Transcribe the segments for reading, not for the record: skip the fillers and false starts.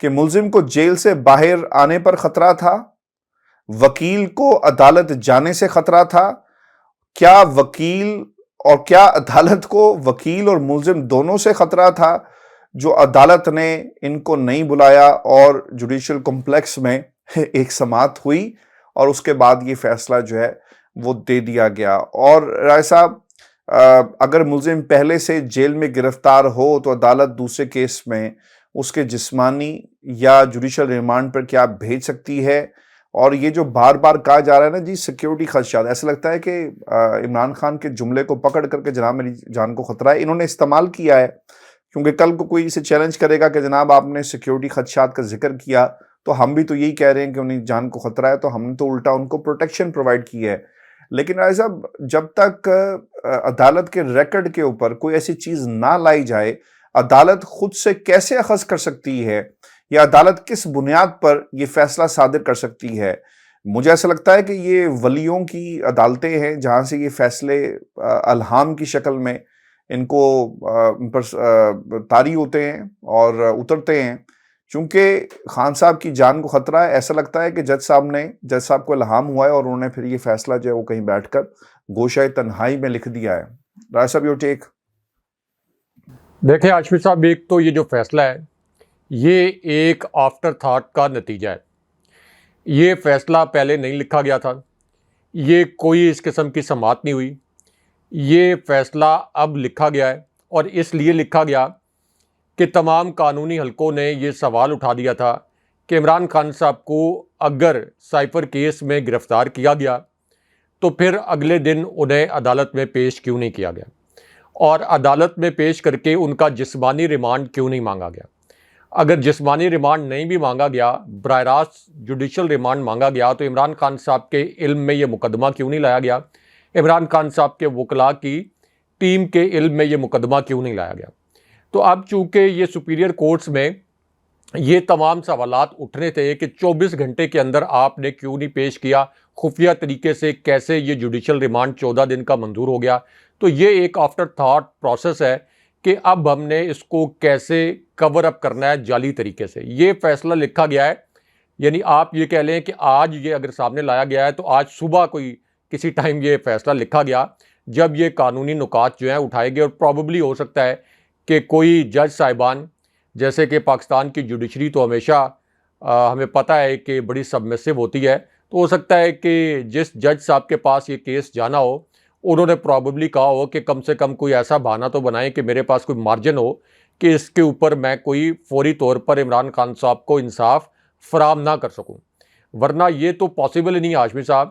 کہ ملزم کو جیل سے باہر آنے پر خطرہ تھا، وکیل کو عدالت جانے سے خطرہ تھا، کیا عدالت کو وکیل اور ملزم دونوں سے خطرہ تھا، جو عدالت نے ان کو نہیں بلایا اور جوڈیشل کمپلیکس میں ایک سماعت ہوئی اور اس کے بعد یہ فیصلہ جو ہے وہ دے دیا گیا۔ اور رائے صاحب، اگر ملزم پہلے سے جیل میں گرفتار ہو تو عدالت دوسرے کیس میں اس کے جسمانی یا جوڈیشل ریمانڈ پر کیا بھیج سکتی ہے؟ اور یہ جو بار بار کہا جا رہا ہے نا جی سیکیورٹی خدشات، ایسا لگتا ہے کہ عمران خان کے جملے کو پکڑ کر کے جناب میری جان کو خطرہ ہے انہوں نے استعمال کیا ہے، کیونکہ کل کو کوئی اسے چیلنج کرے گا کہ جناب آپ نے سیکیورٹی خدشات کا ذکر کیا تو ہم بھی تو یہی کہہ رہے ہیں کہ انہیں جان کو خطرہ ہے، تو ہم نے تو الٹا ان کو پروٹیکشن پرووائڈ کی ہے۔ لیکن رائے صاحب، جب تک عدالت کے ریکارڈ کے اوپر کوئی ایسی چیز نہ لائی جائے، عدالت خود سے کیسے اخذ کر سکتی ہے یا عدالت کس بنیاد پر یہ فیصلہ صادر کر سکتی ہے؟ مجھے ایسا لگتا ہے کہ یہ ولیوں کی عدالتیں ہیں جہاں سے یہ فیصلے الہام کی شکل میں ان کو ان پر طاری ہوتے ہیں اور اترتے ہیں۔ چونکہ خان صاحب کی جان کو خطرہ ہے، ایسا لگتا ہے کہ جج صاحب کو الہام ہوا ہے اور انہوں نے پھر یہ فیصلہ جو ہے وہ کہیں بیٹھ کر گوشہ تنہائی میں لکھ دیا ہے۔ رائے صاحب، یور ٹیک۔ دیکھیں ہاشمی صاحب، ایک تو یہ جو فیصلہ ہے یہ ایک آفٹر تھاٹ کا نتیجہ ہے۔ یہ فیصلہ پہلے نہیں لکھا گیا تھا، یہ کوئی اس قسم کی سماعت نہیں ہوئی، یہ فیصلہ اب لکھا گیا ہے، اور اس لیے لکھا گیا کہ تمام قانونی حلقوں نے یہ سوال اٹھا دیا تھا کہ عمران خان صاحب کو اگر سائفر کیس میں گرفتار کیا گیا تو پھر اگلے دن انہیں عدالت میں پیش کیوں نہیں کیا گیا، اور عدالت میں پیش کر کے ان کا جسمانی ریمانڈ کیوں نہیں مانگا گیا۔ اگر جسمانی ریمانڈ نہیں بھی مانگا گیا، براہ راست جوڈیشل ریمانڈ مانگا گیا، تو عمران خان صاحب کے علم میں یہ مقدمہ کیوں نہیں لایا گیا؟ عمران خان صاحب کے وکلاء کی ٹیم کے علم میں یہ مقدمہ کیوں نہیں لایا گیا؟ تو اب چونکہ یہ سپیریئر کورٹس میں یہ تمام سوالات اٹھنے تھے کہ 24 گھنٹے کے اندر آپ نے کیوں نہیں پیش کیا، خفیہ طریقے سے کیسے یہ جوڈیشل ریمانڈ 14 دن کا منظور ہو گیا، تو یہ ایک آفٹر تھاٹ پروسیس ہے کہ اب ہم نے اس کو کیسے کور اپ کرنا ہے جعلی طریقے سے۔ یہ فیصلہ لکھا گیا ہے، یعنی آپ یہ کہہ لیں کہ آج یہ اگر سامنے لایا گیا ہے تو آج صبح کوئی کسی ٹائم یہ فیصلہ لکھا گیا جب یہ قانونی نکات جو ہیں اٹھائے گئے، اور پروبیبلی ہو سکتا ہے کہ کوئی جج صاحبان، جیسے کہ پاکستان کی جوڈیشری تو ہمیشہ ہمیں پتہ ہے کہ بڑی سبمسو ہوتی ہے، تو ہو سکتا ہے کہ جس جج صاحب کے پاس یہ کیس جانا ہو انہوں نے پروبیبلی کہا ہو کہ کم سے کم کوئی ایسا بہانہ تو بنائیں کہ میرے پاس کوئی مارجن ہو کہ اس کے اوپر میں کوئی فوری طور پر عمران خان صاحب کو انصاف فراہم نہ کر سکوں، ورنہ یہ تو پاسبل ہی نہیں ہاشمی صاحب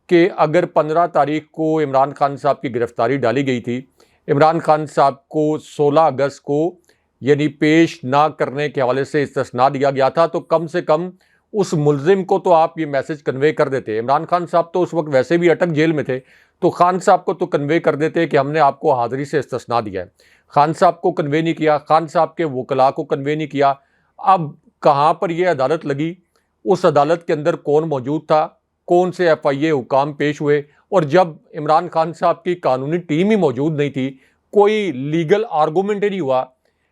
کہ اگر 15 تاریخ کو عمران خان صاحب کی گرفتاری ڈالی گئی تھی، عمران خان صاحب کو 16 اگست کو یعنی پیش نہ کرنے کے حوالے سے استثناء دیا گیا تھا، تو کم سے کم اس ملزم کو تو آپ یہ میسج کنوے کر دیتے۔ عمران خان صاحب تو اس وقت ویسے بھی اٹک جیل میں تھے، تو خان صاحب کو تو کنوے کر دیتے کہ ہم نے آپ کو حاضری سے استثناء دیا ہے۔ خان صاحب کو کنوے نہیں کیا، خان صاحب کے وکلاء کو کنوے نہیں کیا۔ اب کہاں پر یہ عدالت لگی؟ اس عدالت کے اندر کون موجود تھا؟ کون سے ایف آئی اے حکام پیش ہوئے؟ اور جب عمران خان صاحب کی قانونی ٹیم ہی موجود نہیں تھی، کوئی لیگل آرگومنٹ ہی نہیں ہوا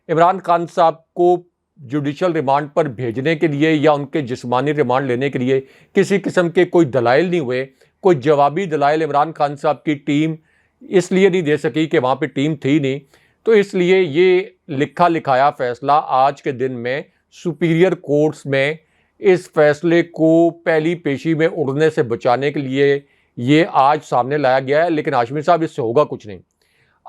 عمران خان صاحب کو جوڈیشل ریمانڈ پر بھیجنے کے لیے یا ان کے جسمانی ریمانڈ لینے کے لیے، کسی قسم کے کوئی دلائل نہیں ہوئے، کوئی جوابی دلائل عمران خان صاحب کی ٹیم اس لیے نہیں دے سکی کہ وہاں پہ ٹیم تھی نہیں، تو اس لیے یہ لکھا لکھایا فیصلہ آج کے دن میں سپیریئر کورٹس میں اس فیصلے کو پہلی پیشی میں اڑنے سے بچانے کے لیے یہ آج سامنے لایا گیا ہے۔ لیکن ہاشمی صاحب، اس سے ہوگا کچھ نہیں۔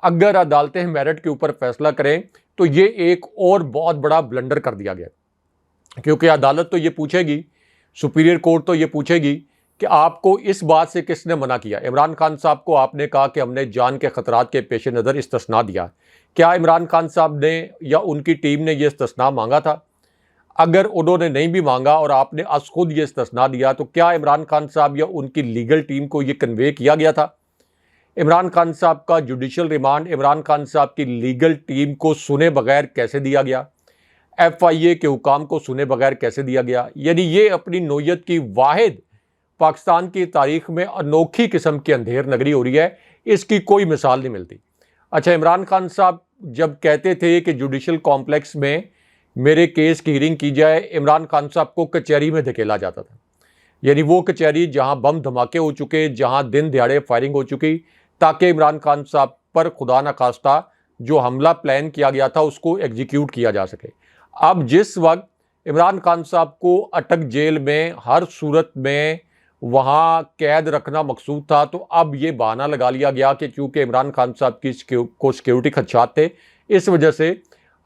اگر عدالتیں میرٹ کے اوپر فیصلہ کریں تو یہ ایک اور بہت بڑا بلنڈر کر دیا گیا، کیونکہ عدالت تو یہ پوچھے گی، سپیریئر کورٹ تو یہ پوچھے گی کہ آپ کو اس بات سے کس نے منع کیا؟ عمران خان صاحب کو آپ نے کہا کہ ہم نے جان کے خطرات کے پیش نظر استثناء دیا، کیا عمران خان صاحب نے یا ان کی ٹیم نے یہ استثناء مانگا تھا؟ اگر انہوں نے نہیں بھی مانگا اور آپ نے از خود یہ استثناء دیا، تو کیا عمران خان صاحب یا ان کی لیگل ٹیم کو یہ کنوے کیا گیا تھا؟ عمران خان صاحب کا جوڈیشل ریمانڈ عمران خان صاحب کی لیگل ٹیم کو سنے بغیر کیسے دیا گیا؟ ایف آئی اے کے حکام کو سنے بغیر کیسے دیا گیا؟ یعنی یہ اپنی نوعیت کی واحد پاکستان کی تاریخ میں انوکھی قسم کی اندھیر نگری ہو رہی ہے، اس کی کوئی مثال نہیں ملتی۔ اچھا، عمران خان صاحب جب کہتے تھے کہ جوڈیشل کمپلیکس میں میرے کیس کی ہیئرنگ کی جائے، عمران خان صاحب کو کچہری میں دھکیلا جاتا تھا، یعنی وہ کچہری جہاں بم دھماکے ہو چکے، جہاں دن دہاڑے فائرنگ ہو چکی، تاکہ عمران خان صاحب پر خدا نخواستہ جو حملہ پلان کیا گیا تھا اس کو ایگزیکیوٹ کیا جا سکے۔ اب جس وقت عمران خان صاحب کو اٹک جیل میں ہر صورت میں وہاں قید رکھنا مقصود تھا، تو اب یہ بہانہ لگا لیا گیا کہ چونکہ عمران خان صاحب کو سیکیورٹی خدشات تھے، اس وجہ سے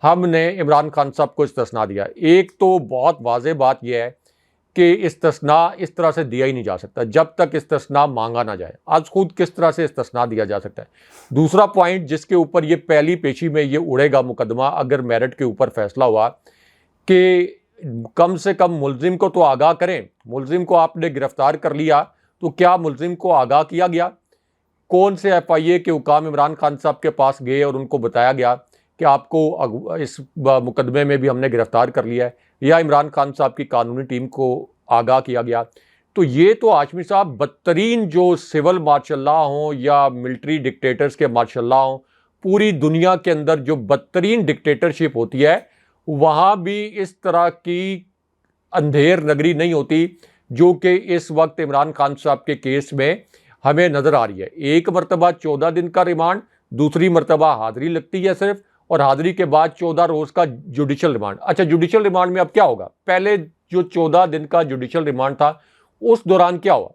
ہم نے عمران خان صاحب کو استثناء دیا۔ ایک تو بہت واضح بات یہ ہے کہ استثناء اس طرح سے دیا ہی نہیں جا سکتا جب تک استثناء مانگا نہ جائے۔ آج خود کس طرح سے استثناء دیا جا سکتا ہے؟ دوسرا پوائنٹ جس کے اوپر یہ پہلی پیشی میں یہ اڑے گا مقدمہ، اگر میرٹ کے اوپر فیصلہ ہوا، کہ کم سے کم ملزم کو تو آگاہ کریں۔ ملزم کو آپ نے گرفتار کر لیا تو کیا ملزم کو آگاہ کیا گیا؟ کون سے ایف آئی اے کے حکام عمران خان صاحب کے پاس گئے اور ان کو بتایا گیا کہ آپ کو اس مقدمے میں بھی ہم نے گرفتار کر لیا ہے، یا عمران خان صاحب کی قانونی ٹیم کو آگاہ کیا گیا؟ تو یہ تو ہاشمی صاحب بدترین جو سول مارشل لا ہوں یا ملٹری ڈکٹیٹرز کے مارشل لا ہوں، پوری دنیا کے اندر جو بدترین ڈکٹیٹرشپ ہوتی ہے وہاں بھی اس طرح کی اندھیر نگری نہیں ہوتی جو کہ اس وقت عمران خان صاحب کے کیس میں ہمیں نظر آ رہی ہے۔ ایک مرتبہ 14 دن کا ریمانڈ، دوسری مرتبہ حاضری لگتی ہے صرف، اور حاضری کے بعد 14 روز کا جوڈیشل ریمانڈ۔ اچھا، جوڈیشل ریمانڈ میں اب کیا ہوگا؟ پہلے جو 14 دن کا جوڈیشل ریمانڈ تھا اس دوران کیا ہوا؟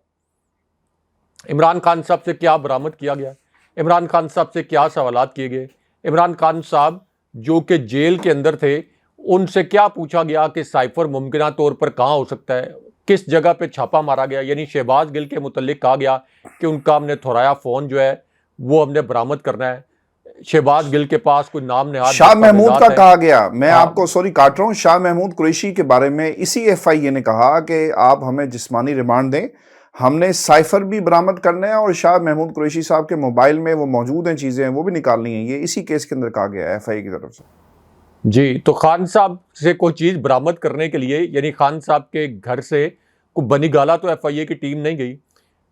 عمران خان صاحب سے کیا برآمد کیا گیا؟ عمران خان صاحب سے کیا سوالات کیے گئے؟ عمران خان صاحب جو کہ جیل کے اندر تھے ان سے کیا پوچھا گیا کہ سائفر ممکنہ طور پر کہاں ہو سکتا ہے؟ کس جگہ پہ چھاپا مارا گیا؟ یعنی شہباز گل کے متعلق کہا گیا کہ ان کا ہم نے تھورایا فون جو ہے وہ ہم نے برآمد کرنا ہے۔ شہباز گل کے پاس کوئی نام نہاد شاہ محمود کا کہا گیا، میں ہاں۔ آپ کو سوری کاٹ رہا ہوں، شاہ محمود قریشی کے بارے میں اسی ایف آئی اے نے کہا کہ آپ ہمیں جسمانی ریمانڈ دیں، ہم نے سائفر بھی برآمد کرنا ہے اور شاہ محمود قریشی صاحب کے موبائل میں وہ موجود ہیں چیزیں ہیں وہ بھی نکالنی ہیں۔ یہ اسی کیس کے اندر کہا گیا ہے ایف آئی اے کی طرف سے۔ جی، تو خان صاحب سے کوئی چیز برآمد کرنے کے لیے، یعنی خان صاحب کے گھر سے کوئی بنی گالا تو ایف آئی اے کی ٹیم نہیں گئی،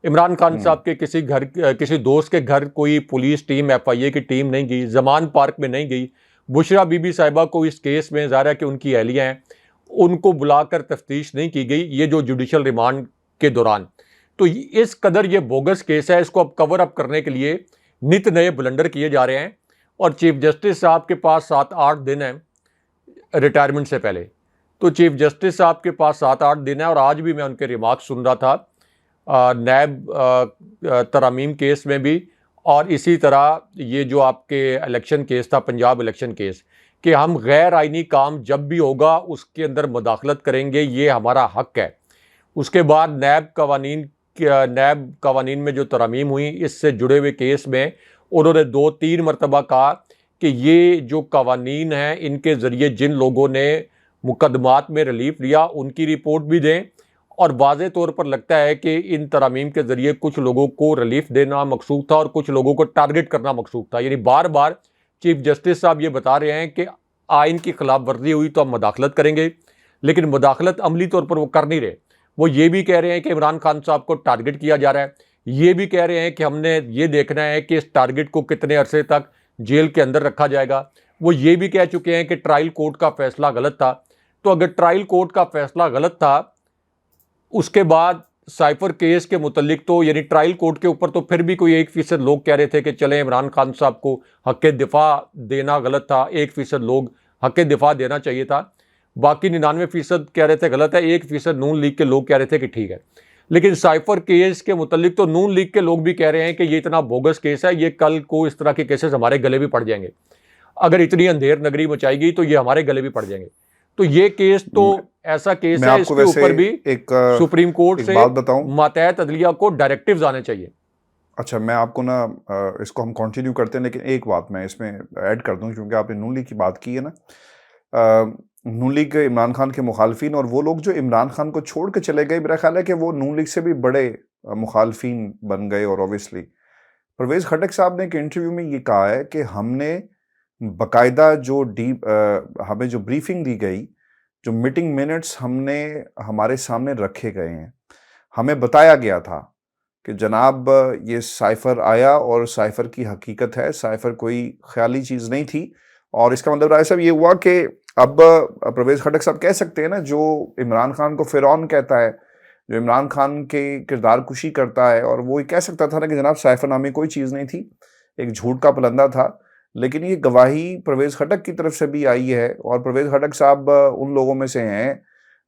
عمران خان صاحب کے کسی دوست کے گھر کوئی پولیس ٹیم ایف آئی اے کی ٹیم نہیں گئی، زمان پارک میں نہیں گئی، بشرا بی بی صاحبہ کو اس کیس میں ظاہر ہے کہ ان کی اہلیہ ہیں، ان کو بلا کر تفتیش نہیں کی گئی یہ جو جوڈیشل ریمانڈ کے دوران۔ تو اس قدر یہ بوگس کیس ہے، اس کو اب کور اپ کرنے کے لیے نت نئے بلنڈر کیے جا رہے ہیں، اور چیف جسٹس صاحب کے پاس 7-8 دن ہیں ریٹائرمنٹ سے پہلے۔ تو چیف جسٹس صاحب کے پاس 7-8 دن ہیں، اور آج بھی میں ان کے ریمارکس سن رہا تھا نیب ترامیم کیس میں بھی، اور اسی طرح یہ جو آپ کے الیکشن کیس تھا، پنجاب الیکشن کیس، کہ ہم غیر آئینی کام جب بھی ہوگا اس کے اندر مداخلت کریں گے، یہ ہمارا حق ہے۔ اس کے بعد نیب قوانین میں جو ترامیم ہوئیں اس سے جڑے ہوئے کیس میں انہوں نے 2-3 مرتبہ کہا کہ یہ جو قوانین ہیں ان کے ذریعے جن لوگوں نے مقدمات میں ریلیف لیا ان کی رپورٹ بھی دیں، اور واضح طور پر لگتا ہے کہ ان ترامیم کے ذریعے کچھ لوگوں کو ریلیف دینا مقصود تھا اور کچھ لوگوں کو ٹارگٹ کرنا مقصود تھا۔ یعنی بار بار چیف جسٹس صاحب یہ بتا رہے ہیں کہ آئین کی خلاف ورزی ہوئی تو ہم مداخلت کریں گے، لیکن مداخلت عملی طور پر وہ کر نہیں رہے۔ وہ یہ بھی کہہ رہے ہیں کہ عمران خان صاحب کو ٹارگٹ کیا جا رہا ہے، یہ بھی کہہ رہے ہیں کہ ہم نے یہ دیکھنا ہے کہ اس ٹارگٹ کو کتنے عرصے تک جیل کے اندر رکھا جائے گا۔ وہ یہ بھی کہہ چکے ہیں کہ ٹرائل کورٹ کا فیصلہ غلط تھا۔ تو اگر ٹرائل کورٹ کا فیصلہ غلط تھا، اس کے بعد سائفر کیس کے متعلق تو یعنی ٹرائل کورٹ کے اوپر تو پھر بھی کوئی 1% لوگ کہہ رہے تھے کہ چلیں عمران خان صاحب کو حق دفاع دینا غلط تھا، 1% لوگ حق دفاع دینا چاہیے تھا، باقی 99% کہہ رہے تھے غلط ہے، 1% نون لیگ کے لوگ کہہ رہے تھے کہ ٹھیک ہے۔ لیکن سائفر کیس کے متعلق تو نون لیگ کے لوگ بھی کہہ رہے ہیں کہ یہ اتنا بوگس کیس ہے، یہ کل کو اس طرح کے کیسز ہمارے گلے بھی پڑ جائیں گے، اگر اتنی اندھیر نگری مچائی گئی تو یہ ہمارے گلے بھی پڑ جائیں گے۔ تو یہ کیس تو ایسا کیس ہے اس کے اوپر بھی سپریم کورٹ سے ماتحت عدلیہ کو ڈائریکٹیوز آنے چاہیے۔ اچھا، میں آپ کو نا اس کو ہم کنٹینیو کرتے ہیں، لیکن ایک بات میں اس میں ایڈ کر دوں، کیونکہ آپ نے نون لیگ کی بات کی ہے نا، نون لیگ عمران خان کے مخالفین اور وہ لوگ جو عمران خان کو چھوڑ کے چلے گئے، میرا خیال ہے کہ وہ نون لیگ سے بھی بڑے مخالفین بن گئے، اور اوبویسلی پرویز خٹک صاحب نے ایک انٹرویو میں یہ کہا ہے کہ ہم نے باقاعدہ جو ہمیں جو بریفنگ دی گئی، جو میٹنگ منٹس ہم نے ہمارے سامنے رکھے گئے ہیں، ہمیں بتایا گیا تھا کہ جناب یہ سائفر آیا اور سائفر کی حقیقت ہے، سائفر کوئی خیالی چیز نہیں تھی، اور اس کا مطلب رائے صاحب یہ ہوا کہ اب پرویز خٹک صاحب کہہ سکتے ہیں نا، جو عمران خان کو فرعون کہتا ہے، جو عمران خان کے کردار کشی کرتا ہے، اور وہ کہہ سکتا تھا نا کہ جناب سیف نامی کوئی چیز نہیں تھی، ایک جھوٹ کا پلندہ تھا. لیکن یہ گواہی پرویز خٹک کی طرف سے بھی آئی ہے، اور پرویز خٹک صاحب ان لوگوں میں سے ہیں.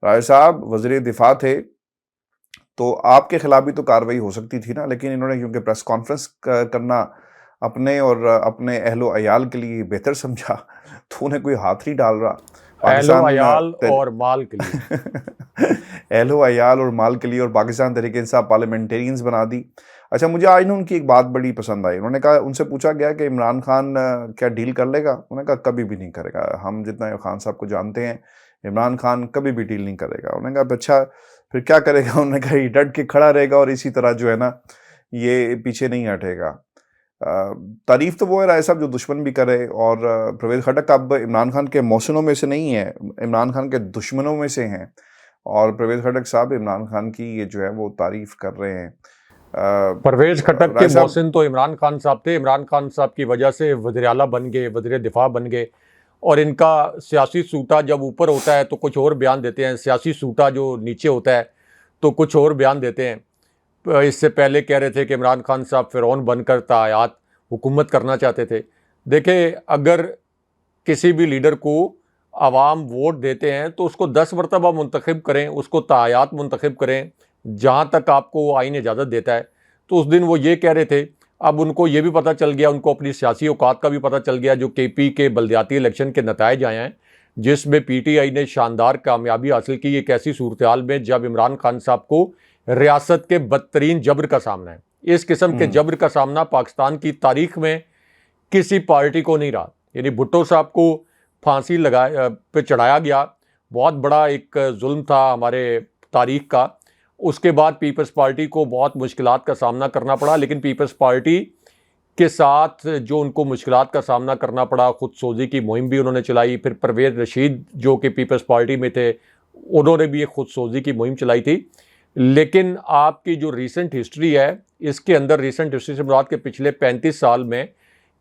راجہ صاحب وزیر دفاع تھے، تو آپ کے خلاف بھی تو کارروائی ہو سکتی تھی نا، لیکن انہوں نے کیونکہ پریس کانفرنس کرنا اپنے اور اپنے اہل و عیال کے لیے بہتر سمجھا، تو انہیں کوئی ہاتھ نہیں ڈال رہا. اہل و پاکستان عیال اور مال کے لیے. اہل و عیال اور مال کے لیے، اور پاکستان تحریک انصاف پارلیمنٹیرینز بنا دی. اچھا، مجھے آج ان کی ایک بات بڑی پسند آئی. انہوں نے کہا، ان سے پوچھا گیا کہ عمران خان کیا ڈیل کر لے گا؟ انہوں نے کہا کبھی بھی نہیں کرے گا. ہم جتنا خان صاحب کو جانتے ہیں، عمران خان کبھی بھی ڈیل نہیں کرے گا. انہوں نے کہا اچھا پھر کیا کرے گا؟ انہوں نے کہا یہ ڈٹ کے کھڑا رہے گا، اور اسی طرح جو ہے نا یہ پیچھے نہیں ہٹے گا. تعریف تو وہ ہے رائے صاحب جو دشمن بھی کرے، اور پرویز خٹک اب عمران خان کے محسنوں میں سے نہیں ہے، عمران خان کے دشمنوں میں سے ہیں، اور پرویز خٹک صاحب عمران خان کی یہ جو ہے وہ تعریف کر رہے ہیں. پرویز خٹک کے رائے صاحب محسن تو عمران خان صاحب تھے. عمران خان صاحب کی وجہ سے وزیر اعلیٰ بن گئے، وزیر دفاع بن گئے، اور ان کا سیاسی سوٹا جب اوپر ہوتا ہے تو کچھ اور بیان دیتے ہیں، سیاسی سوٹا جو نیچے ہوتا ہے تو کچھ اور بیان دیتے ہیں. اس سے پہلے کہہ رہے تھے کہ عمران خان صاحب فرعون بن کر تاحیات حکومت کرنا چاہتے تھے. دیکھیں، اگر کسی بھی لیڈر کو عوام ووٹ دیتے ہیں تو اس کو 10 مرتبہ منتخب کریں، اس کو تاحیات منتخب کریں جہاں تک آپ کو آئین اجازت دیتا ہے. تو اس دن وہ یہ کہہ رہے تھے. اب ان کو یہ بھی پتہ چل گیا، ان کو اپنی سیاسی اوقات کا بھی پتہ چل گیا. جو کے پی کے بلدیاتی الیکشن کے نتائج آئے ہیں جس میں پی ٹی آئی نے شاندار کامیابی حاصل کی، ایک ایسی صورتحال میں جب عمران خان صاحب کو ریاست کے بدترین جبر کا سامنا ہے. اس قسم کے جبر کا سامنا پاکستان کی تاریخ میں کسی پارٹی کو نہیں رہا. یعنی بھٹو صاحب کو پھانسی پہ چڑھایا گیا، بہت بڑا ایک ظلم تھا ہمارے تاریخ کا. اس کے بعد پیپلز پارٹی کو بہت مشکلات کا سامنا کرنا پڑا، لیکن پیپلز پارٹی کے ساتھ جو ان کو مشکلات کا سامنا کرنا پڑا، خود سوزی کی مہم بھی انہوں نے چلائی. پھر پرویز رشید جو کہ پیپلز پارٹی میں تھے، انہوں نے بھی ایک خود سوزی کی مہم چلائی تھی. لیکن آپ کی جو ریسنٹ ہسٹری ہے، اس کے اندر ریسنٹ ہسٹری سے مراد کے پچھلے 35 سال میں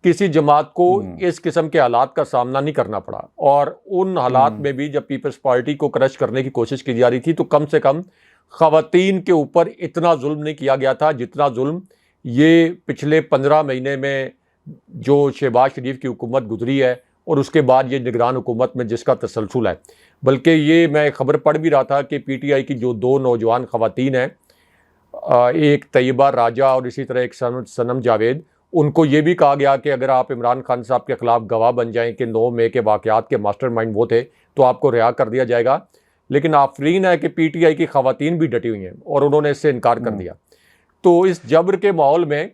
کسی جماعت کو اس قسم کے حالات کا سامنا نہیں کرنا پڑا. اور ان حالات میں بھی جب پیپلز پارٹی کو کرش کرنے کی کوشش کی جا رہی تھی تو کم سے کم خواتین کے اوپر اتنا ظلم نہیں کیا گیا تھا جتنا ظلم یہ پچھلے 15 مہینے میں جو شہباز شریف کی حکومت گزری ہے اور اس کے بعد یہ نگران حکومت میں جس کا تسلسل ہے. بلکہ یہ میں خبر پڑھ بھی رہا تھا کہ پی ٹی آئی کی جو 2 نوجوان خواتین ہیں، ایک طیبہ راجہ اور اسی طرح ایک صنم جاوید، ان کو یہ بھی کہا گیا کہ اگر آپ عمران خان صاحب کے خلاف گواہ بن جائیں کہ 9 مئی کے واقعات کے ماسٹر مائنڈ وہ تھے تو آپ کو رہا کر دیا جائے گا. لیکن آفرین ہے کہ پی ٹی آئی کی خواتین بھی ڈٹی ہوئی ہیں اور انہوں نے اس سے انکار کر دیا. تو اس جبر کے ماحول میں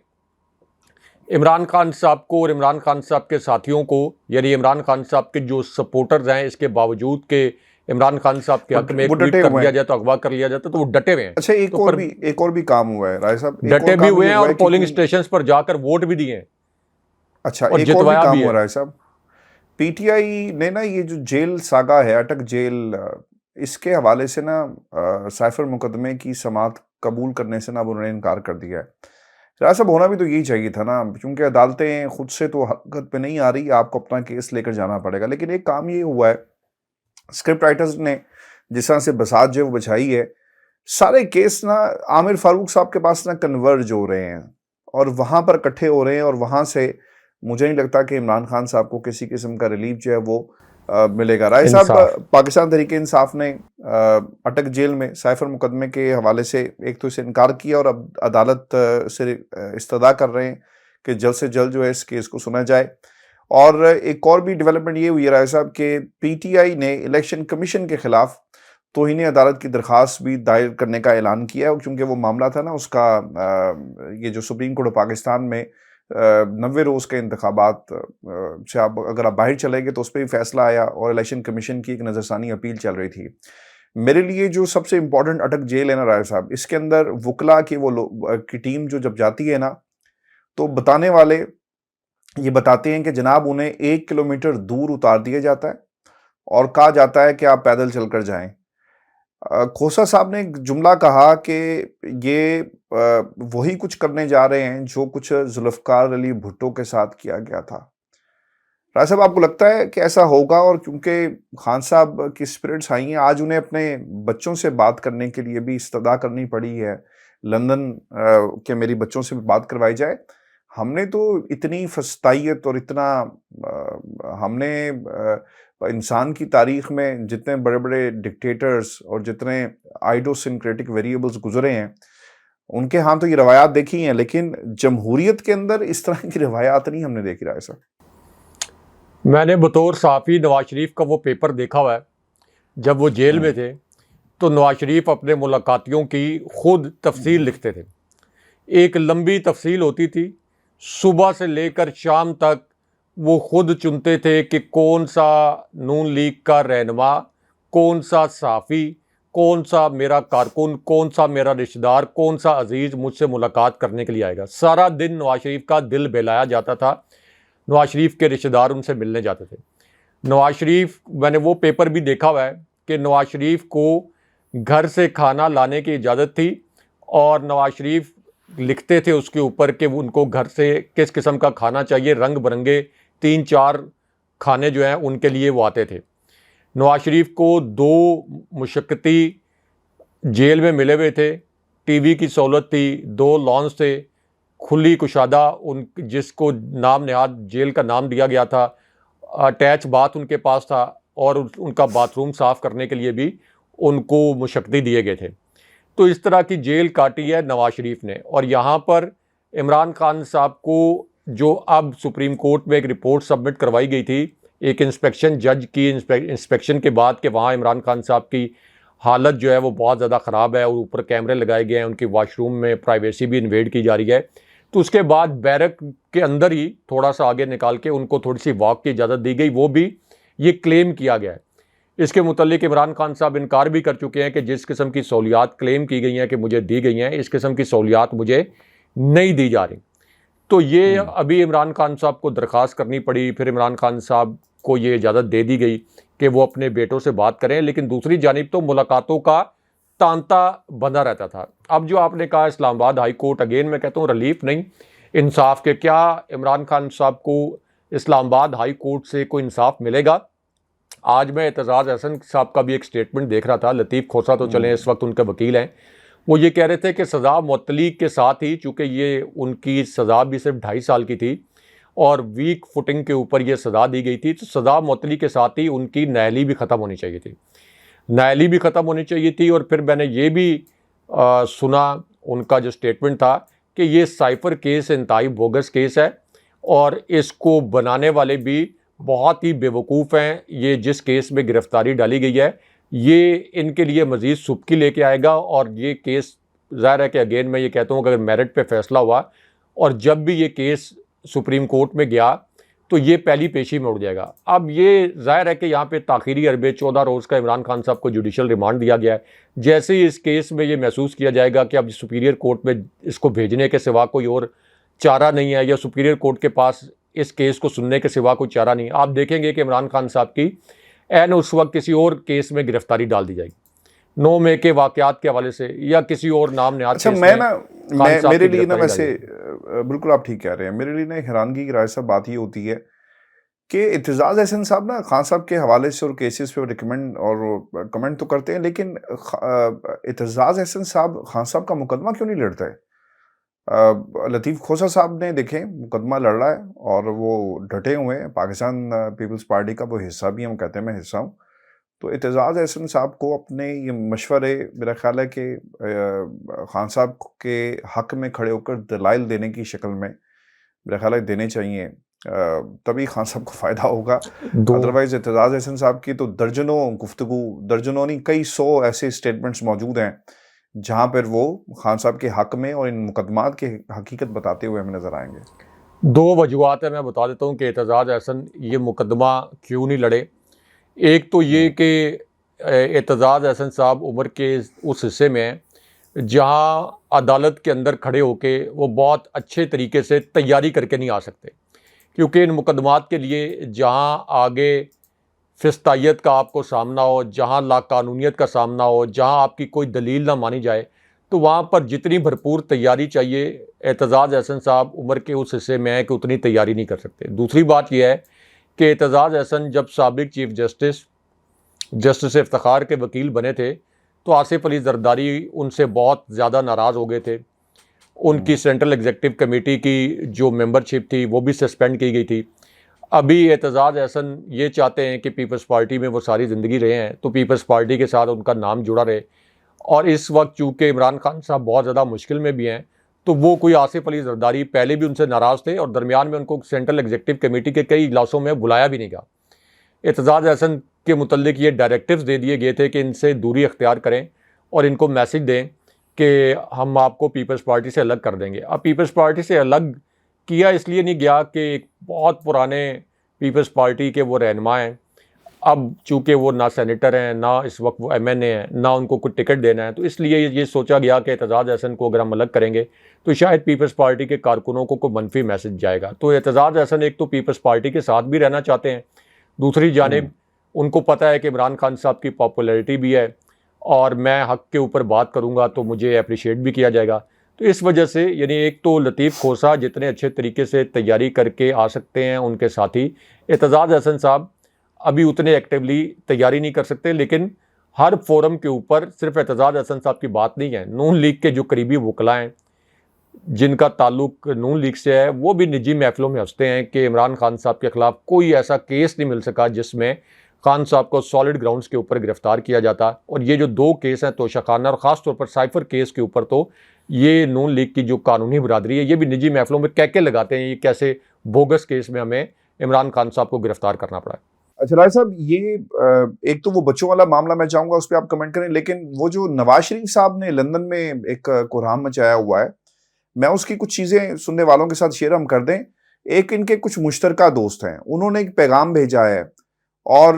عمران خان صاحب کو اور عمران خان صاحب کے ساتھیوں کو، یعنی عمران خان صاحب کے جو سپورٹرز ہیں، اس کے باوجود کہ عمران خان صاحب کے حق میں ایک ٹویٹ کر دیا جائے تو اغوا کر لیا جاتا تو وہ ڈٹے ہوئے ہیں. اچھا، ایک اور بھی کام ہوا ہے رائے صاحب، ڈٹے بھی ہوئے ہیں اور پولنگ اسٹیشنز پر جا کر ووٹ بھی دیے ہیں. اچھا، ایک اور بھی کام ہوا رائے صاحب. پی ٹی آئی نے نا یہ جو جیل ساگا ہے، اٹک جیل، اس کے حوالے سے نا سائفر مقدمے کی سماعت قبول کرنے سے نا اب انہوں نے انکار کر دیا ہے. رائے صاحب ہونا بھی تو یہی چاہیے تھا نا، کیونکہ عدالتیں خود سے تو حقیقت پہ نہیں آ رہی، آپ کو اپنا کیس لے کر جانا پڑے گا. لیکن ایک کام یہ ہوا ہے، اسکرپٹ رائٹرز نے جس طرح سے بساط جو وہ بچھائی ہے، سارے کیس نا عامر فاروق صاحب کے پاس نا کنورج ہو رہے ہیں اور وہاں پر اکٹھے ہو رہے ہیں، اور وہاں سے مجھے نہیں لگتا کہ عمران خان صاحب کو کسی قسم کا ریلیف جو ہے وہ ملے گا. رائے صاحب، پاکستان تحریک انصاف نے اٹک جیل میں سائفر مقدمے کے حوالے سے ایک تو اسے انکار کیا، اور اب عدالت سے استدعا کر رہے ہیں کہ جلد سے جلد جو ہے اس کیس کو سنا جائے. اور ایک اور بھی ڈیولپمنٹ یہ ہوئی ہے رائے صاحب کہ پی ٹی آئی نے الیکشن کمیشن کے خلاف توہین عدالت کی درخواست بھی دائر کرنے کا اعلان کیا ہے، کیونکہ وہ معاملہ تھا نا اس کا، یہ جو سپریم کورٹ آف پاکستان میں 90 روز کے انتخابات سے اگر آپ باہر چلے گئے تو اس پہ بھی فیصلہ آیا، اور الیکشن کمیشن کی ایک نظر ثانی اپیل چل رہی تھی. میرے لیے جو سب سے امپورٹنٹ اٹک جیل ہے نا رائے صاحب، اس کے اندر وکلا کی کی ٹیم جو جب جاتی ہے نا تو بتانے والے یہ بتاتے ہیں کہ جناب انہیں 1 کلومیٹر دور اتار دیا جاتا ہے اور کہا جاتا ہے کہ آپ پیدل چل کر جائیں. کھوسا صاحب نے ایک جملہ کہا کہ یہ وہی کچھ کرنے جا رہے ہیں جو کچھ ذوالفقار علی بھٹو کے ساتھ کیا گیا تھا. راج صاحب آپ کو لگتا ہے کہ ایسا ہوگا؟ اور کیونکہ خان صاحب کی اسپرٹس آئی ہیں، آج انہیں اپنے بچوں سے بات کرنے کے لیے بھی استدعا کرنی پڑی ہے لندن کہ میری بچوں سے بھی بات کروائی جائے. ہم نے تو اتنی فسطائیت اور اتنا ہم نے انسان کی تاریخ میں جتنے بڑے بڑے ڈکٹیٹرز اور جتنے آئیڈوسنکریٹک ویریبلز گزرے ہیں ان کے ہاں تو یہ روایات دیکھی ہیں، لیکن جمہوریت کے اندر اس طرح کی روایات نہیں ہم نے دیکھی. رائے صاحب میں نے بطور صحافی نواز شریف کا وہ پیپر دیکھا ہوا ہے. جب وہ جیل میں تھے تو نواز شریف اپنے ملاقاتیوں کی خود تفصیل لکھتے تھے. ایک لمبی تفصیل ہوتی تھی، صبح سے لے کر شام تک وہ خود چنتے تھے کہ کون سا نون لیگ کا رہنما، کون سا صحافی، کون سا میرا کارکن، کون سا میرا رشتہ دار، کون سا عزیز مجھ سے ملاقات کرنے کے لیے آئے گا. سارا دن نواز شریف کا دل بہلایا جاتا تھا. نواز شریف کے رشتہ دار ان سے ملنے جاتے تھے. نواز شریف، میں نے وہ پیپر بھی دیکھا ہوا ہے کہ نواز شریف کو گھر سے کھانا لانے کی اجازت تھی، اور نواز شریف لکھتے تھے اس کے اوپر کہ ان کو گھر سے کس قسم کا کھانا چاہیے. رنگ برنگے 3-4 کھانے جو ہیں ان کے لیے وہ آتے تھے. نواز شریف کو 2 مشقتی جیل میں ملے ہوئے تھے. ٹی وی کی سہولت تھی، 2 لانس تھے، کھلی کشادہ، ان جس کو نام نہاد جیل کا نام دیا گیا تھا. اٹیچ باتھ ان کے پاس تھا، اور ان کا باتھ روم صاف کرنے کے لیے بھی ان کو مشقتی دیے گئے تھے. تو اس طرح کی جیل کاٹی ہے نواز شریف نے. اور یہاں پر عمران خان صاحب کو جو اب سپریم کورٹ میں ایک رپورٹ سبمٹ کروائی گئی تھی ایک انسپیکشن جج کی انسپیکشن کے بعد، کہ وہاں عمران خان صاحب کی حالت جو ہے وہ بہت زیادہ خراب ہے، اور اوپر کیمرے لگائے گئے ہیں، ان کی واش روم میں پرائیویسی بھی انویڈ کی جا رہی ہے. تو اس کے بعد بیرک کے اندر ہی تھوڑا سا آگے نکال کے ان کو تھوڑی سی واک کی اجازت دی گئی. وہ بھی یہ کلیم کیا گیا ہے. اس کے متعلق عمران خان صاحب انکار بھی کر چکے ہیں کہ جس قسم کی سہولیات کلیم کی گئی ہیں کہ مجھے دی گئی ہیں، اس قسم کی سہولیات مجھے نہیں دی جا رہی. تو یہ ابھی عمران خان صاحب کو درخواست کرنی پڑی، پھر عمران خان صاحب کو یہ اجازت دے دی گئی کہ وہ اپنے بیٹوں سے بات کریں. لیکن دوسری جانب تو ملاقاتوں کا تانتا بندہ رہتا تھا. اب جو آپ نے کہا اسلام آباد ہائی کورٹ، اگین میں کہتا ہوں ریلیف نہیں، انصاف. کے کیا عمران خان صاحب کو اسلام آباد ہائی کورٹ سے کوئی انصاف ملے گا؟ آج میں اعتزاز احسن صاحب کا بھی ایک سٹیٹمنٹ دیکھ رہا تھا. لطیف کھوسہ تو چلیں اس وقت ان کے وکیل ہیں، وہ یہ کہہ رہے تھے کہ سزا معطلی کے ساتھ ہی، چونکہ یہ ان کی سزا بھی صرف 2.5 سال کی تھی اور ویک فوٹنگ کے اوپر یہ سزا دی گئی تھی، تو سزا معطلی کے ساتھ ہی ان کی نااہلی بھی ختم ہونی چاہیے تھی. نااہلی بھی ختم ہونی چاہیے تھی. اور پھر میں نے یہ بھی سنا ان کا جو سٹیٹمنٹ تھا کہ یہ سائفر کیس انتہائی بوگس کیس ہے، اور اس کو بنانے والے بھی بہت ہی بیوقوف ہیں. یہ جس کیس میں گرفتاری ڈالی گئی ہے یہ ان کے لیے مزید سبکی لے کے آئے گا. اور یہ کیس ظاہر ہے کہ اگین میں یہ کہتا ہوں کہ اگر میرٹ پہ فیصلہ ہوا اور جب بھی یہ کیس سپریم کورٹ میں گیا تو یہ پہلی پیشی میں اڑ جائے گا. اب یہ ظاہر ہے کہ یہاں پہ تاخیری عربے 14 روز کا عمران خان صاحب کو جوڈیشل ریمانڈ دیا گیا ہے. جیسے ہی اس کیس میں یہ محسوس کیا جائے گا کہ اب سپیریئر کورٹ میں اس کو بھیجنے کے سوا کوئی اور چارہ نہیں ہے، یا سپیریئر کورٹ کے پاس اس کیس کو سننے کے سوا کوئی چارہ نہیں، آپ دیکھیں گے کہ عمران خان صاحب کی عین اس وقت کسی اور کیس میں گرفتاری ڈال دی جائے گی. 9 مئی کے واقعات کے حوالے سے یا کسی اور نام نہاد اچھا کیس میرے لیے نا ویسے بالکل آپ ٹھیک کہہ رہے ہیں. میرے لیے نا حیرانگی کی رائے صاحب بات یہ ہوتی ہے کہ اعتزاز احسن صاحب نا خان صاحب کے حوالے سے اور کیسز پہ ریکمینڈ اور کمنٹ تو کرتے ہیں، لیکن اعتزاز احسن صاحب خان صاحب کا مقدمہ کیوں نہیں لڑتا ہے؟ لطیف کھوسہ صاحب نے دیکھیں مقدمہ لڑ رہا ہے اور وہ ڈٹے ہوئے ہیں. پاکستان پیپلز پارٹی کا وہ حصہ بھی ہم کہتے ہیں، میں حصہ ہوں. تو اعتزاز احسن صاحب کو اپنے یہ مشورے میرا خیال ہے کہ خان صاحب کے حق میں کھڑے ہو کر دلائل دینے کی شکل میں میرا خیال ہے دینے چاہیے، تبھی خان صاحب کو فائدہ ہوگا. ادروائز اعتزاز احسن صاحب کی تو درجنوں گفتگو، درجنوں نہیں کئی 100 ایسے سٹیٹمنٹس موجود ہیں جہاں پر وہ خان صاحب کے حق میں اور ان مقدمات کی حقیقت بتاتے ہوئے ہمیں نظر آئیں گے. 2 وجوہات ہیں، میں بتا دیتا ہوں کہ اعتزاز احسن یہ مقدمہ کیوں نہیں لڑے. ایک تو یہ کہ اعتزاز احسن صاحب عمر کے اس حصے میں ہیں جہاں عدالت کے اندر کھڑے ہو کے وہ بہت اچھے طریقے سے تیاری کر کے نہیں آ سکتے، کیونکہ ان مقدمات کے لیے جہاں آگے فسطائیت کا آپ کو سامنا ہو، جہاں لاقانونیت کا سامنا ہو، جہاں آپ کی کوئی دلیل نہ مانی جائے، تو وہاں پر جتنی بھرپور تیاری چاہیے اعتزاز احسن صاحب عمر کے اس حصے میں ہیں کہ اتنی تیاری نہیں کر سکتے. دوسری بات یہ ہے کہ اعتزاز احسن جب سابق چیف جسٹس افتخار کے وکیل بنے تھے تو آصف علی زرداری ان سے بہت زیادہ ناراض ہو گئے تھے. ان کی سینٹرل ایگزیکٹو کمیٹی کی جو ممبرشپ تھی وہ بھی سسپینڈ کی گئی تھی. ابھی اعتزاز احسن یہ چاہتے ہیں کہ پیپلز پارٹی میں وہ ساری زندگی رہے ہیں تو پیپلز پارٹی کے ساتھ ان کا نام جڑا رہے, اور اس وقت چونکہ عمران خان صاحب بہت زیادہ مشکل میں بھی ہیں تو وہ کوئی آصف علی زرداری پہلے بھی ان سے ناراض تھے اور درمیان میں ان کو سینٹرل ایگزیکٹو کمیٹی کے کئی اجلاسوں میں بلایا بھی نہیں گیا. اعتزاز احسن کے متعلق یہ ڈائریکٹیوز دے دیے گئے تھے کہ ان سے دوری اختیار کریں اور ان کو میسج دیں کہ ہم آپ کو پیپلز پارٹی سے الگ کر دیں گے. اب پیپلز پارٹی سے الگ کیا اس لیے نہیں گیا کہ ایک بہت پرانے پیپلز پارٹی کے وہ رہنما ہیں, اب چونکہ وہ نہ سینیٹر ہیں نہ اس وقت وہ ایم این اے ہیں نہ ان کو کوئی ٹکٹ دینا ہے, تو اس لیے یہ سوچا گیا کہ اعتزاز احسن کو اگر ہم الگ کریں گے تو شاید پیپلز پارٹی کے کارکنوں کو کوئی منفی میسج جائے گا. تو اعتزاز احسن ایک تو پیپلز پارٹی کے ساتھ بھی رہنا چاہتے ہیں, دوسری جانب ان کو پتہ ہے کہ عمران خان صاحب کی پاپولیرٹی بھی ہے اور میں حق کے اوپر بات کروں گا تو مجھے اپریشیٹ بھی کیا جائے گا. تو اس وجہ سے یعنی ایک تو لطیف کھوسہ جتنے اچھے طریقے سے تیاری کر کے آ سکتے ہیں ان کے ساتھی, اعتزاز احسن صاحب ابھی اتنے ایکٹیولی تیاری نہیں کر سکتے, لیکن ہر فورم کے اوپر صرف اعتزاز احسن صاحب کی بات نہیں ہے, نون لیگ کے جو قریبی وکلا ہیں جن کا تعلق نون لیگ سے ہے وہ بھی نجی محفلوں میں ہنستے ہیں کہ عمران خان صاحب کے خلاف کوئی ایسا کیس نہیں مل سکا جس میں خان صاحب کو سالڈ گراؤنڈز کے اوپر گرفتار کیا جاتا, اور یہ جو دو کیس ہیں توشہ خانہ اور خاص طور پر سائفر کیس کے اوپر تو یہ نون لیگ کی جو قانونی برادری ہے یہ بھی نجی محفلوں میں کہہ لگاتے ہیں یہ کیسے بوگس کیس میں ہمیں عمران خان صاحب کو گرفتار کرنا پڑا. اچھا راج صاحب, یہ ایک تو وہ بچوں والا معاملہ میں چاہوں گا اس پہ آپ کمنٹ کریں, لیکن وہ جو نواز شریف صاحب نے لندن میں ایک کوہرام مچایا ہوا ہے, میں اس کی کچھ چیزیں سننے والوں کے ساتھ شیئر ہم کر دیں. ایک ان کے کچھ مشترکہ دوست ہیں, انہوں نے ایک پیغام بھیجا ہے, اور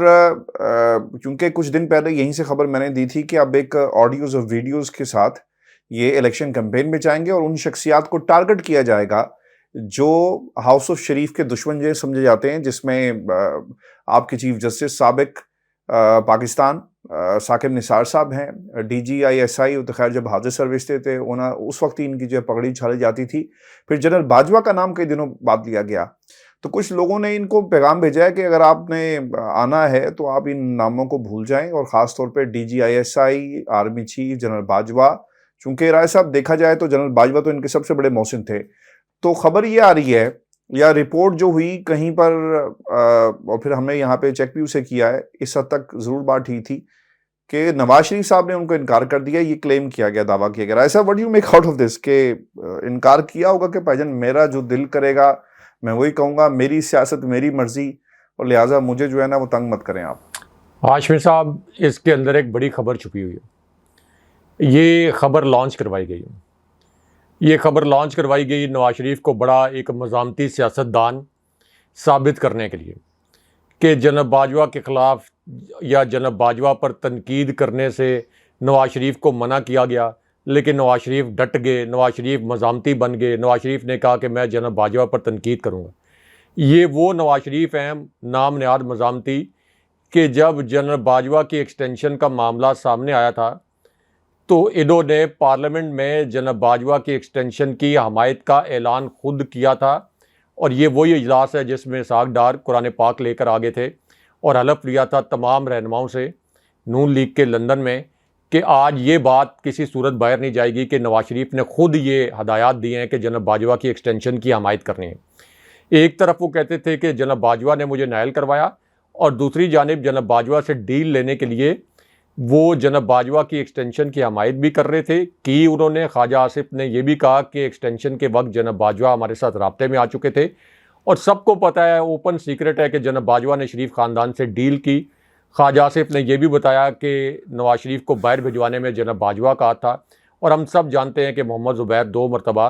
کیونکہ کچھ دن پہلے یہیں سے خبر میں نے دی تھی کہ اب ایک آڈیوز اور ویڈیوز کے ساتھ یہ الیکشن کمپین میں جائیں گے اور ان شخصیات کو ٹارگٹ کیا جائے گا جو ہاؤس آف شریف کے دشمن جو سمجھے جاتے ہیں, جس میں آپ کے چیف جسٹس سابق پاکستان ثاقب نثار صاحب ہیں, ڈی جی آئی ایس آئی, تو خیر جب حاضر سروس تھے اس وقت ہی ان کی جو پگڑی چھالی جاتی تھی. پھر جنرل باجوہ کا نام کئی دنوں بعد لیا گیا, تو کچھ لوگوں نے ان کو پیغام بھیجا ہے کہ اگر آپ نے آنا ہے تو آپ ان ناموں کو بھول جائیں, اور خاص طور پہ D G I S I, army chief general Bajwa, چونکہ رائے صاحب دیکھا جائے تو جنرل باجوہ تو ان کے سب سے بڑے محسن تھے. تو خبر یہ آ رہی ہے یا رپورٹ جو ہوئی کہیں پر, اور پھر ہم نے یہاں پہ چیک بھی اسے کیا ہے, اس حد تک ضرور بات ہی تھی کہ نواز شریف صاحب نے ان کو انکار کر دیا, یہ کلیم کیا گیا, دعویٰ کیا گیا. ایسا what you make out of this کہ انکار کیا ہوگا کہ بھائی جان میرا جو دل کرے گا میں وہی کہوں گا, میری سیاست میری مرضی, اور لہٰذا مجھے جو ہے نا وہ تنگ مت کریں آپ. ہاشمی صاحب, اس کے اندر ایک بڑی خبر چھپی ہوئی ہے. یہ خبر لانچ کروائی گئی ہے, یہ خبر لانچ کروائی گئی نواز شریف کو بڑا ایک مزاحمتی سیاستدان ثابت کرنے کے لیے کہ جناب باجوہ کے خلاف یا جناب باجوہ پر تنقید کرنے سے نواز شریف کو منع کیا گیا, لیکن نواز شریف ڈٹ گئے, نواز شریف مزاحمتی بن گئے. نواز شریف نے کہا کہ میں جناب باجوہ پر تنقید کروں گا. یہ وہ نواز شریف ہیں نام نہاد مزاحمتی کہ جب جنرل باجوہ کی ایکسٹینشن کا معاملہ سامنے آیا تھا تو انہوں نے پارلیمنٹ میں جناب باجوہ کی ایکسٹینشن کی حمایت کا اعلان خود کیا تھا, اور یہ وہی اجلاس ہے جس میں اسحاق ڈار قرآن پاک لے کر آگے تھے اور حلف لیا تھا تمام رہنماؤں سے نون لیگ کے لندن میں کہ آج یہ بات کسی صورت باہر نہیں جائے گی کہ نواز شریف نے خود یہ ہدایات دی ہیں کہ جناب باجوہ کی ایکسٹینشن کی حمایت کرنی ہے. ایک طرف وہ کہتے تھے کہ جناب باجوہ نے مجھے نائل کروایا, اور دوسری جانب جناب باجوہ سے ڈیل لینے کے لیے وہ جناب باجوہ کی ایکسٹینشن کی حمایت بھی کر رہے تھے. کہ انہوں نے خواجہ آصف نے یہ بھی کہا کہ ایکسٹینشن کے وقت جناب باجوہ ہمارے ساتھ رابطے میں آ چکے تھے, اور سب کو پتہ ہے, اوپن سیکرٹ ہے کہ جناب باجوہ نے شریف خاندان سے ڈیل کی. خواجہ آصف نے یہ بھی بتایا کہ نواز شریف کو باہر بھجوانے میں جناب باجوہ کا ہاتھ تھا, اور ہم سب جانتے ہیں کہ محمد زبیر 2 مرتبہ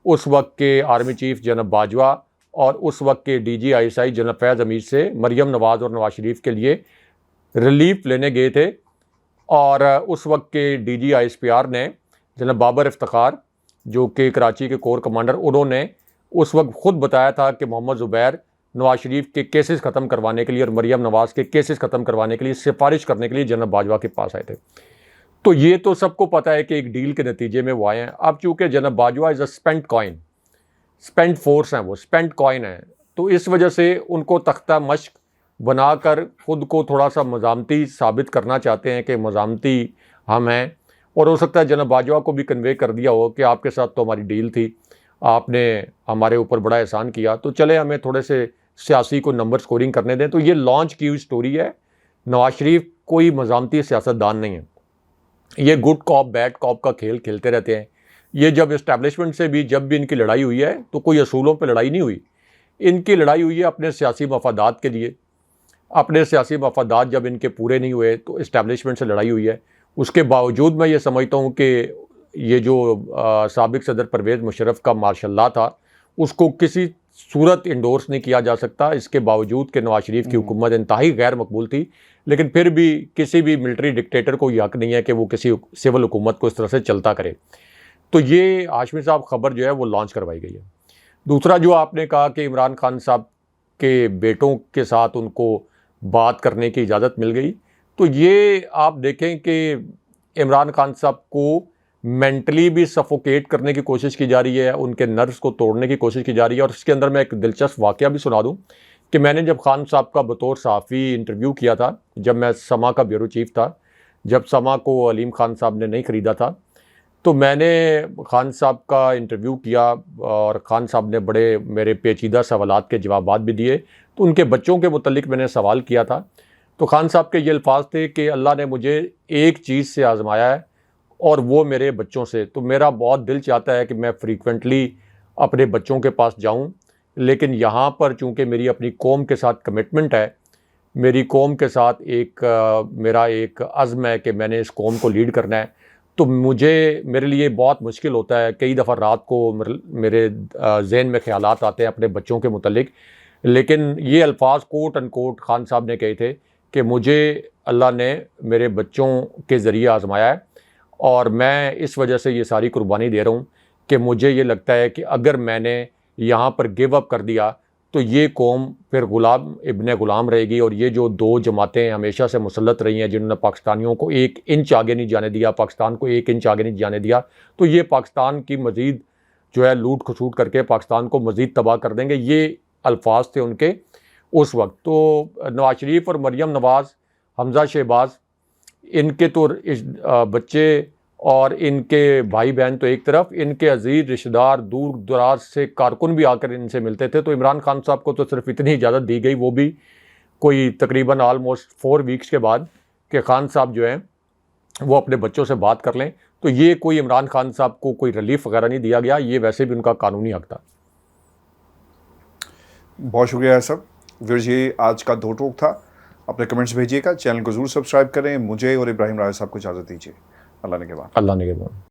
اس وقت کے آرمی چیف جناب باجوہ اور اس وقت کے ڈی جی آئی ایس آئی جناب فیض امیر سے مریم نواز اور نواز شریف کے لیے ریلیف لینے گئے تھے. اور اس وقت کے D G I S P R نے جناب بابر افتخار جو کہ کراچی کے کور کمانڈر, انہوں نے اس وقت خود بتایا تھا کہ محمد زبیر نواز شریف کے کیسز ختم کروانے کے لیے اور مریم نواز کے کیسز ختم کروانے کے لیے سفارش کرنے کے لیے جناب باجوہ کے پاس آئے تھے. تو یہ تو سب کو پتہ ہے کہ ایک ڈیل کے نتیجے میں وہ آئے ہیں. اب چونکہ جناب باجوہ از اے اسپینٹ کوائن, اسپینٹ فورس ہیں, وہ اسپینٹ کوائن ہیں, تو اس وجہ سے ان کو تختہ مشق بنا کر خود کو تھوڑا سا مزاحمتی ثابت کرنا چاہتے ہیں کہ مزاحمتی ہم ہیں، اور ہو سکتا ہے جناب باجوہ کو بھی کنوے کر دیا ہو کہ آپ کے ساتھ تو ہماری ڈیل تھی، آپ نے ہمارے اوپر بڑا احسان کیا، تو چلے ہمیں تھوڑے سے سیاسی کو نمبر سکورنگ کرنے دیں۔ تو یہ لانچ کی ہوئی سٹوری ہے۔ نواز شریف کوئی مزاحمتی سیاستدان نہیں ہے، یہ گڈ کاپ بیڈ کاپ کا کھیل کھیلتے رہتے ہیں۔ یہ جب اسٹیبلشمنٹ سے بھی جب بھی ان کی لڑائی ہوئی ہے تو کوئی اصولوں پہ لڑائی نہیں ہوئی، ان کی لڑائی ہوئی ہے اپنے سیاسی مفادات کے لیے۔ اپنے سیاسی مفادات جب ان کے پورے نہیں ہوئے تو اسٹیبلشمنٹ سے لڑائی ہوئی ہے۔ اس کے باوجود میں یہ سمجھتا ہوں کہ یہ جو سابق صدر پرویز مشرف کا مارشل لاء تھا اس کو کسی صورت انڈورس نہیں کیا جا سکتا، اس کے باوجود کہ نواز شریف کی حکومت انتہائی غیر مقبول تھی، لیکن پھر بھی کسی بھی ملٹری ڈکٹیٹر کو یہ حق نہیں ہے کہ وہ کسی سول حکومت کو اس طرح سے چلتا کرے۔ تو یہ ہاشمی صاحب خبر جو ہے وہ لانچ کروائی گئی ہے۔ دوسرا جو آپ نے کہا کہ عمران خان صاحب کے بیٹوں کے ساتھ ان کو بات کرنے کی اجازت مل گئی، تو یہ آپ دیکھیں کہ عمران خان صاحب کو مینٹلی بھی سفوکیٹ کرنے کی کوشش کی جا رہی ہے، ان کے نروس کو توڑنے کی کوشش کی جا رہی ہے۔ اور اس کے اندر میں ایک دلچسپ واقعہ بھی سنا دوں کہ میں نے جب خان صاحب کا بطور صحافی انٹرویو کیا تھا، جب میں سما کا بیورو چیف تھا، جب سما کو علیم خان صاحب نے نہیں خریدا تھا، تو میں نے خان صاحب کا انٹرویو کیا اور خان صاحب نے بڑے میرے پیچیدہ سوالات کے جوابات بھی دیے۔ تو ان کے بچوں کے متعلق میں نے سوال کیا تھا، تو خان صاحب کے یہ الفاظ تھے کہ اللہ نے مجھے ایک چیز سے آزمایا ہے اور وہ میرے بچوں سے، تو میرا بہت دل چاہتا ہے کہ میں فریکوینٹلی اپنے بچوں کے پاس جاؤں، لیکن یہاں پر چونکہ میری اپنی قوم کے ساتھ کمٹمنٹ ہے، میری قوم کے ساتھ میرا ایک عزم ہے کہ میں نے اس قوم کو لیڈ کرنا ہے، تو میرے لیے بہت مشکل ہوتا ہے۔ کئی دفعہ رات کو میرے ذہن میں خیالات آتے ہیں اپنے بچوں کے متعلق، لیکن یہ الفاظ کوٹ ان کوٹ خان صاحب نے کہے تھے کہ مجھے اللہ نے میرے بچوں کے ذریعے آزمایا ہے، اور میں اس وجہ سے یہ ساری قربانی دے رہا ہوں کہ مجھے یہ لگتا ہے کہ اگر میں نے یہاں پر گیو اپ کر دیا تو یہ قوم پھر غلام ابن غلام رہے گی، اور یہ جو دو جماعتیں ہمیشہ سے مسلط رہی ہیں جنہوں نے پاکستانیوں کو ایک انچ آگے نہیں جانے دیا، پاکستان کو ایک انچ آگے نہیں جانے دیا، تو یہ پاکستان کی مزید جو ہے لوٹ کھسوٹ کر کے پاکستان کو مزید تباہ کر دیں گے۔ یہ الفاظ تھے ان کے اس وقت۔ تو نواز شریف اور مریم نواز، حمزہ شہباز، ان کے تو بچے اور ان کے بھائی بہن تو ایک طرف، ان کے عزیز رشتہ دار دور دراز سے کارکن بھی آ کر ان سے ملتے تھے۔ تو عمران خان صاحب کو تو صرف اتنی اجازت دی گئی، وہ بھی کوئی تقریباً آلموسٹ 4 ویکس کے بعد، کہ خان صاحب جو ہیں وہ اپنے بچوں سے بات کر لیں۔ تو یہ کوئی عمران خان صاحب کو کوئی ریلیف وغیرہ نہیں دیا گیا، یہ ویسے بھی ان کا قانونی حق تھا۔ بہت شکریہ سب ویورز، یہ آج کا دو ٹوک تھا۔ اپنے کمنٹس بھیجیے گا، چینل کو ضرور سبسکرائب کریں۔ مجھے اور ابراہیم راجہ صاحب کو اجازت دیجیے۔ اللہ نے کے بعد